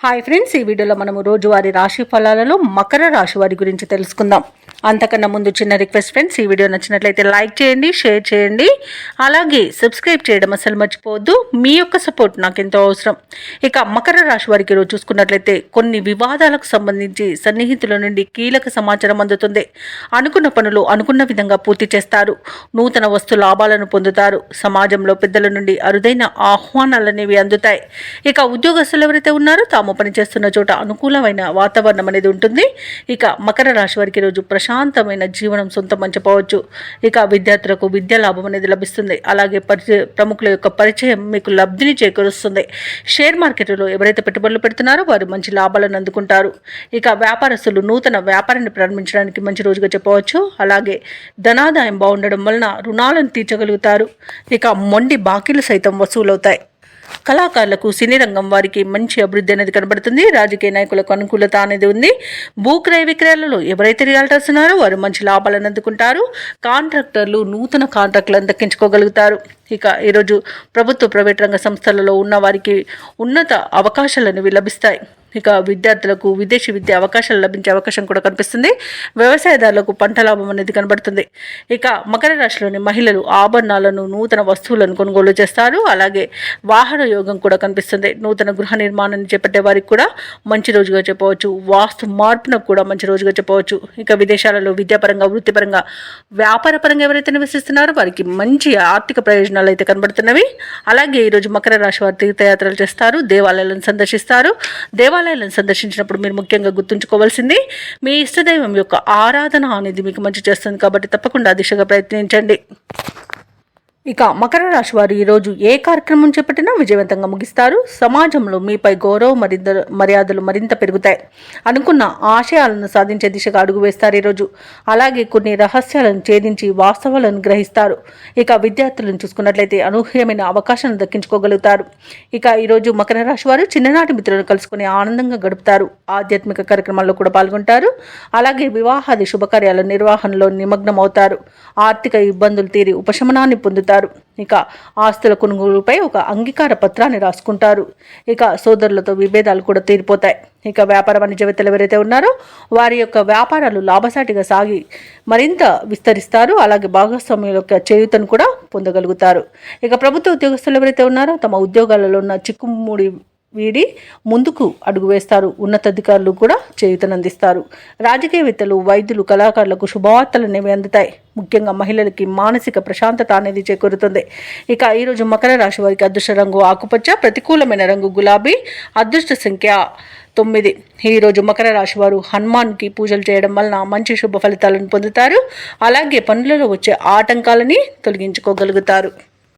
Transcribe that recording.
Hi friends, ఈ వీడియోలో మనము రోజువారీ రాశి ఫలాలలో మకర రాశి వారి గురించి తెలుసుకుందాం. అంతకన్నా ముందు చిన్న రిక్వెస్ట్ ఫ్రెండ్స్, ఈ వీడియో నచ్చినట్లయితే లైక్ చేయండి, షేర్ చేయండి, అలాగే సబ్స్క్రైబ్ చేయడం అసలు మర్చిపోవద్దు. మీ యొక్క సపోర్ట్ నాకు ఎంతో అవసరం. ఇక మకర రాశి వారికి రోజు చూసుకున్నట్లయితే కొన్ని వివాదాలకు సంబంధించి సన్నిహితుల నుండి కీలక సమాచారం అందుతుంది. అనుకున్న పనులు అనుకున్న విధంగా పూర్తి చేస్తారు. నూతన వస్తు లాభాలను పొందుతారు. సమాజంలో పెద్దల నుండి అరుదైన ఆహ్వానాలనేవి అందుతాయి. ఇక ఉద్యోగస్తులు ఎవరైతే ఉన్నారో తాము పనిచేస్తున్న చోట అనుకూలమైన వాతావరణం అనేది ఉంటుంది. ఇక మకర రాశి వారికి రోజు ప్రశాంతమైన జీవనం సొంతం అని చెప్పవచ్చు. ఇక విద్యార్థులకు విద్యా లాభం అనేది లభిస్తుంది. అలాగే ప్రముఖుల యొక్క పరిచయం మీకు లబ్ధిని చేకూరుస్తుంది. షేర్ మార్కెట్లో ఎవరైతే పెట్టుబడులు పెడుతున్నారో వారు మంచి లాభాలను అందుకుంటారు. ఇక వ్యాపారస్తులు నూతన వ్యాపారాన్ని ప్రారంభించడానికి మంచి రోజుగా చెప్పవచ్చు. అలాగే ధనాదాయం బాగుండడం వలన రుణాలను తీర్చగలుగుతారు. ఇక మొండి బాకీలు సైతం వసూలవుతాయి. కళాకారులకు సినీ రంగం వారికి మంచి అభివృద్ధి అనేది కనబడుతుంది. రాజకీయ నాయకులకు అనుకూలత అనేది ఉంది. భూక్రయ విక్రయాలలో ఎవరైతే రియాల్టర్స్ ఉన్నారో వారు మంచి లాభాలను అందుకుంటారు. కాంట్రాక్టర్లు నూతన కాంట్రాక్టులను దక్కించుకోగలుగుతారు. ఇక ఈరోజు ప్రభుత్వ ప్రైవేట్ రంగ సంస్థలలో ఉన్న వారికి ఉన్నత అవకాశాలు అనేవి లభిస్తాయి. ఇక విద్యార్థులకు విదేశీ విద్య అవకాశాలు లభించే అవకాశం కూడా కనిపిస్తుంది. వ్యవసాయదారులకు పంట లాభం అనేది కనబడుతుంది. ఇక మకర రాశిలోని మహిళలు ఆభరణాలను నూతన వస్తువులను కొనుగోలు చేస్తారు. అలాగే వాహన యోగం కూడా కనిపిస్తుంది. నూతన గృహ నిర్మాణాన్ని చేపట్టే వారికి కూడా మంచి రోజుగా చెప్పవచ్చు. వాస్తు మార్పునకు కూడా మంచి రోజుగా చెప్పవచ్చు. ఇక విదేశాలలో విద్యాపరంగా వృత్తిపరంగా వ్యాపారపరంగా ఎవరైతే నివసిస్తున్నారో వారికి మంచి ఆర్థిక ప్రయోజనాలు అయితే కనబడుతున్నవి. అలాగే ఈరోజు మకర రాశి వారు తీర్థయాత్రలు చేస్తారు. దేవాలయాలను సందర్శిస్తారు. దేవాలయాలను సందర్శించినప్పుడు మీరు ముఖ్యంగా గుర్తుంచుకోవాల్సింది మీ ఇష్టదైవం యొక్క ఆరాధన అనేది మీకు మంచి చేస్తుంది. కాబట్టి తప్పకుండా దిశగా ప్రయత్నించండి. ఇక మకర రాశి వారు ఈరోజు ఏ కార్యక్రమం చేపట్టినా విజయవంతంగా ముగిస్తారు. సమాజంలో మీపై గౌరవ మర్యాదలు మరింత పెరుగుతాయి. అనుకున్న ఆశయాలను సాధించే దిశగా అడుగు వేస్తారు ఈరోజు. అలాగే కొన్ని రహస్యాలను ఛేదించి వాస్తవాలను గ్రహిస్తారు. ఇక విద్యార్థులను చూసుకున్నట్లయితే అనూహ్యమైన అవకాశాలను దక్కించుకోగలుగుతారు. ఇక ఈరోజు మకర రాశి వారు చిన్ననాటి మిత్రులను కలుసుకుని ఆనందంగా గడుపుతారు. ఆధ్యాత్మిక కార్యక్రమాల్లో కూడా పాల్గొంటారు. అలాగే వివాహాది శుభకార్యాల నిర్వహణలో నిమగ్నం అవుతారు. ఆర్థిక ఇబ్బందులు తీరి ఉపశమనాన్ని పొందుతారు. ఇక ఆస్తుల కొనుగోలుపై ఒక అంగీకార పత్రాన్ని రాసుకుంటారు. ఇక సోదరులతో విభేదాలు కూడా తీరిపోతాయి. ఇక వ్యాపార వాణిజ్యవేత్తలు ఎవరైతే ఉన్నారో వారి యొక్క వ్యాపారాలు లాభసాటిగా సాగి మరింత విస్తరిస్తారు. అలాగే భాగస్వామ్యుల యొక్క చేయూతను కూడా పొందగలుగుతారు. ఇక ప్రభుత్వ ఉద్యోగస్తులు ఎవరైతే ఉన్నారో తమ ఉద్యోగాలలో ఉన్న చిక్కుముడి వీడి ముందుకు అడుగు వేస్తారు. ఉన్నతాధికారులు కూడా చేయూతనందిస్తారు. రాజకీయవేత్తలు, వైద్యులు, కళాకారులకు శుభవార్తలు అనేవి అందుతాయి. ముఖ్యంగా మహిళలకి మానసిక ప్రశాంతత అనేది చేకూరుతుంది. ఇక ఈరోజు మకర రాశి వారికి అదృష్ట రంగు ఆకుపచ్చ, ప్రతికూలమైన రంగు గులాబీ, అదృష్ట సంఖ్య 9. ఈరోజు మకర రాశి వారు హనుమాన్కి పూజలు చేయడం వలన మంచి శుభ ఫలితాలను పొందుతారు. అలాగే పనులలో వచ్చే ఆటంకాలని తొలగించుకోగలుగుతారు.